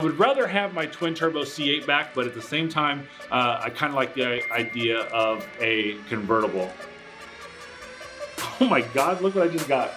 I would rather have my twin turbo C8 back, but at the same time, I kind of like the idea of a convertible. Oh my God, look what I just got.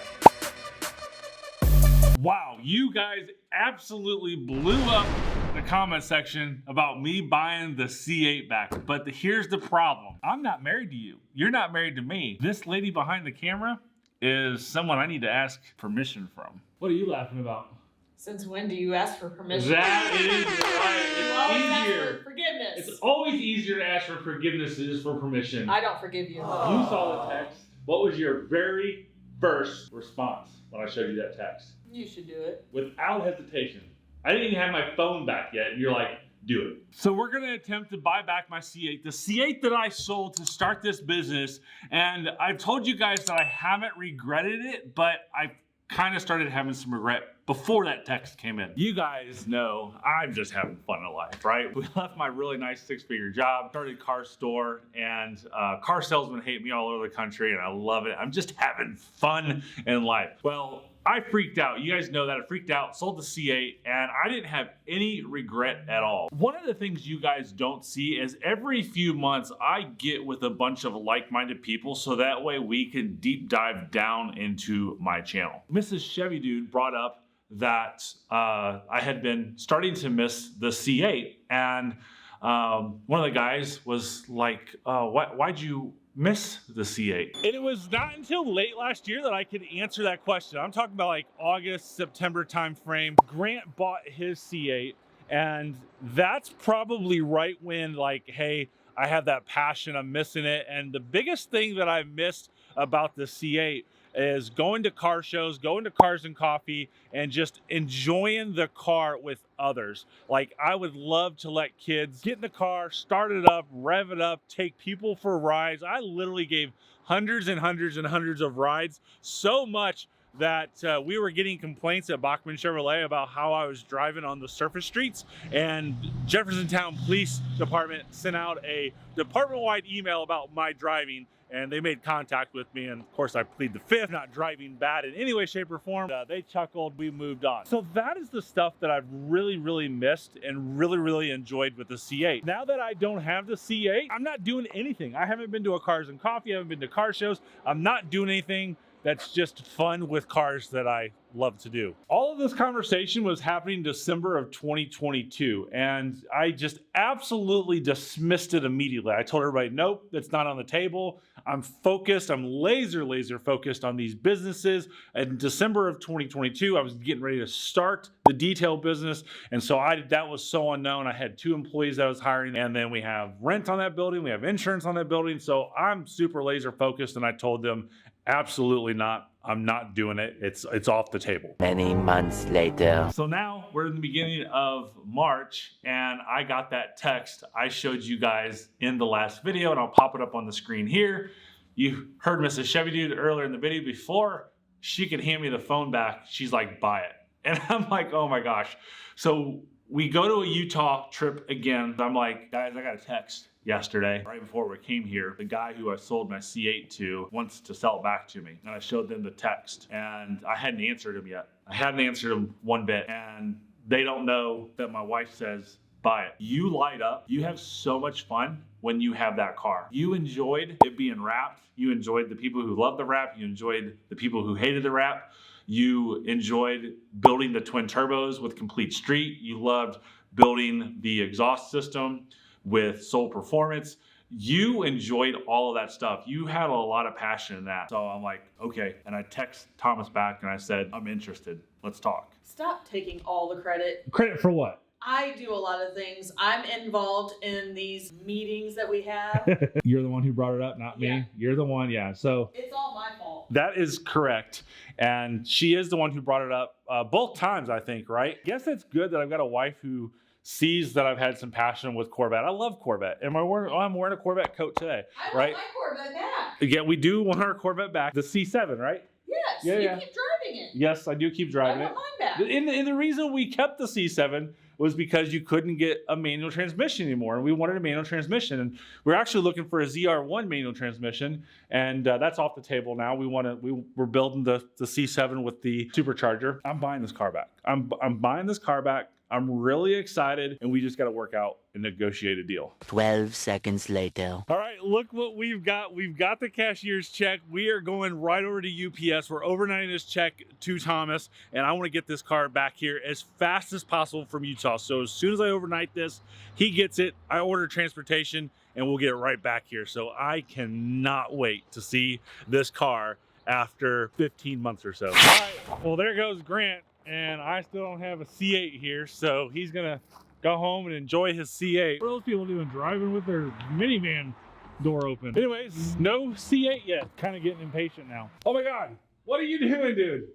Wow, you guys absolutely blew up the comment section about me buying the C8 back. But here's the problem. I'm not married to you. You're not married to me. This lady behind the camera is someone I need to ask permission from. What are you laughing about? Since when do you ask for permission? That is right. It's easier. Ask for forgiveness. It's always easier to ask for forgiveness than for permission. I don't forgive you. You saw the text. What was your very first response when I showed you that text? You should do it. Without hesitation. I didn't even have my phone back yet, and you're like, do it. So we're gonna attempt to buy back my C8. The C8 that I sold to start this business, and I've told you guys that I haven't regretted it, but I kind of started having some regret before that text came in. You guys know I'm just having fun in life, right? We left my really nice six-figure job, started a car store, and car salesmen hate me all over the country, and I love it. I'm just having fun in life. Well, I freaked out. You guys know that. I freaked out, sold the C8, and I didn't have any regret at all. One of the things you guys don't see is every few months I get with a bunch of like-minded people so that way we can deep dive down into my channel. Mrs. Chevy Dude brought up that I had been starting to miss the C8, and one of the guys was like, why'd you miss the C8? And it was not until late last year that I could answer that question. I'm talking about like August, September time frame. Grant bought his C8, and that's probably right when like, hey, I have that passion, I'm missing it. And the biggest thing that I missed about the C8 is going to car shows, going to Cars and Coffee, and just enjoying the car with others. Like, I would love to let kids get in the car, start it up, rev it up, take people for rides. I literally gave hundreds and hundreds and hundreds of rides, so much that we were getting complaints at 𝘊𝘥𝘳 Chevrolet about how I was driving on the surface streets, and Jeffersontown Police Department sent out a department-wide email about my driving, and they made contact with me, and of course I plead the fifth, not driving bad in any way, shape, or form. They chuckled, we moved on. So that is the stuff that I've really, really missed and really, really enjoyed with the C8. Now that I don't have the C8, I'm not doing anything. I haven't been to a Cars and Coffee, I haven't been to car shows. I'm not doing anything that's just fun with cars that I love to do. All of this conversation was happening December of 2022, and I just absolutely dismissed it immediately. I told everybody, nope, that's not on the table. I'm focused, I'm laser focused on these businesses. In December of 2022, I was getting ready to start the detail business, and so that was so unknown. I had 2 employees that I was hiring, and then we have rent on that building, we have insurance on that building, so I'm super laser focused, and I told them, absolutely not. I'm not doing it. It's off the table. Many months later. So now we're in the beginning of March, and I got that text I showed you guys in the last video, and I'll pop it up on the screen here. You heard Mrs. Chevy Dude earlier in the video. Before she could hand me the phone back, she's like, buy it. And I'm like, oh my gosh. So we go to a Utah trip again. I'm like, guys, I got a text yesterday, right before we came here. The guy who I sold my C8 to wants to sell it back to me. And I showed them the text, and I hadn't answered him yet. I hadn't answered him one bit. And they don't know that my wife says, buy it. You light up. You have so much fun when you have that car. You enjoyed it being wrapped. You enjoyed the people who loved the wrap. You enjoyed the people who hated the wrap. You enjoyed building the twin turbos with complete street. You loved building the exhaust system with Soul Performance. You enjoyed all of that stuff. You had a lot of passion in that. So I'm like, okay. And I text Thomas back and I said, I'm interested. Let's talk. Stop taking all the credit. Credit for what? I do a lot of things. I'm involved in these meetings that we have. You're the one who brought it up, not me. Yeah. You're the one, yeah. So it's all my fault. That is correct. And she is the one who brought it up both times, I think, right? I guess it's good that I've got a wife who sees that I've had some passion with Corvette. I love Corvette. I'm wearing a Corvette coat today, right? I want my Corvette back. Yeah, we do want our Corvette back. The C7, right? Yes, Yeah, you yeah. keep driving it. Yes, I do keep driving I it. want mine back. And the reason we kept the C7 was because you couldn't get a manual transmission anymore, and we wanted a manual transmission. And we're actually looking for a ZR1 manual transmission, and that's off the table now. We're building the C7 with the supercharger. I'm buying this car back. I'm buying this car back. I'm really excited, and we just got to work out and negotiate a deal. 12 seconds later. All right, look what we've got. We've got the cashier's check. We are going right over to UPS. We're overnighting this check to Thomas, and I want to get this car back here as fast as possible from Utah. So as soon as I overnight this, he gets it. I order transportation, and we'll get it right back here. So I cannot wait to see this car after 15 months or so. All right, well, there goes Grant, and I still don't have a C8 here, so he's gonna go home and enjoy his C8. What are those people doing, driving with their minivan door open? Anyways, no C8 yet. Kind of getting impatient now. Oh my God, what are you doing, dude?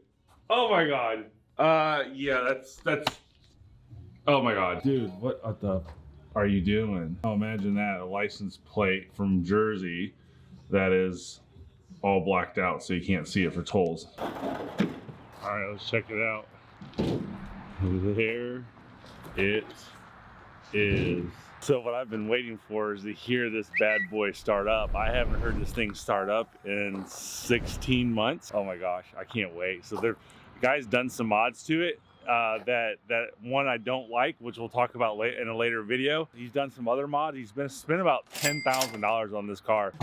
Oh my God. Yeah, that's, oh my God. Dude, what the are you doing? Oh, imagine that, a license plate from Jersey that is all blacked out so you can't see it for tolls. All right, let's check it out. There it is. So what I've been waiting for is to hear this bad boy start up. I haven't heard this thing start up in 16 months. Oh my gosh, I can't wait. So the guy's done some mods to it. That one I don't like, which we'll talk about in a later video. He's done some other mods. He's spent about $10,000 on this car.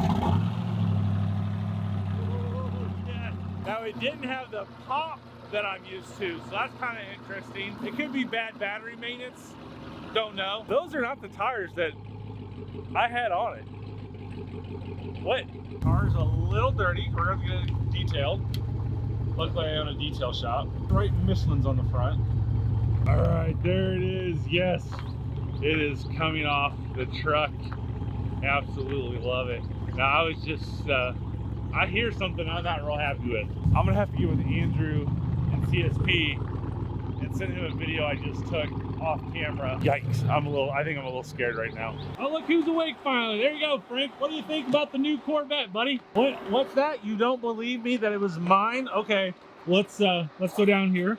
Now it didn't have the pop that I'm used to, so that's kind of interesting. It could be bad battery maintenance, don't know. Those are not the tires that I had on it. What? Car's a little dirty. We're gonna get it detailed. Luckily I own a detail shop. Right, Michelin's on the front. All right, there it is. Yes, it is coming off the truck. Absolutely love it. Now I was just, I hear something I'm not real happy with. I'm gonna have to get with Andrew and CSP and send him a video I just took off camera. Yikes, I think I'm a little scared right now. Oh, look who's awake finally. There you go, Frank. What do you think about the new Corvette, buddy? What's that? You don't believe me that it was mine? Okay, let's go down here.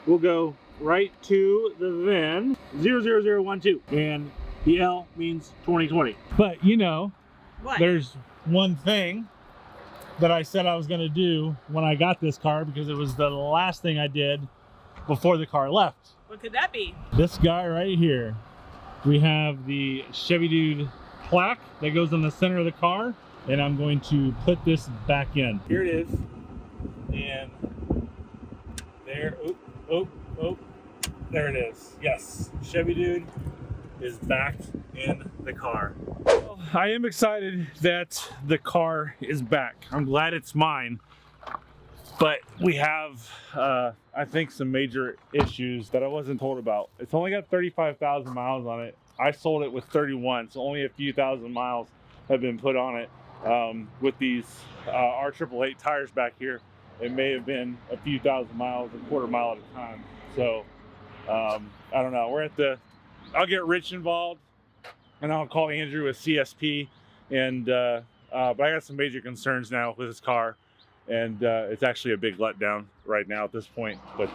We'll go right to the VIN 00012, and the L means 2020. But you know, What? there's one thing that I said I was gonna do when I got this car, because it was the last thing I did before the car left. What could that be? This guy right here. We have the Chevy Dude plaque that goes on the center of the car, and I'm going to put this back in. Here it is, and there, there it is. Yes, Chevy Dude is back in the car. Well, I am excited that the car is back. I'm glad it's mine, but we have, I think, some major issues that I wasn't told about. It's only got 35,000 miles on it. I sold it with 31, so only a few thousand miles have been put on it. With these 𝘊𝘧𝘴𝘥𝘦 tires back here, it may have been a few thousand miles, a quarter mile at a time. So, I don't know. I'll get Rich involved, and I'll call Andrew with CSP, and but I got some major concerns now with this car, and it's actually a big letdown right now at this point. But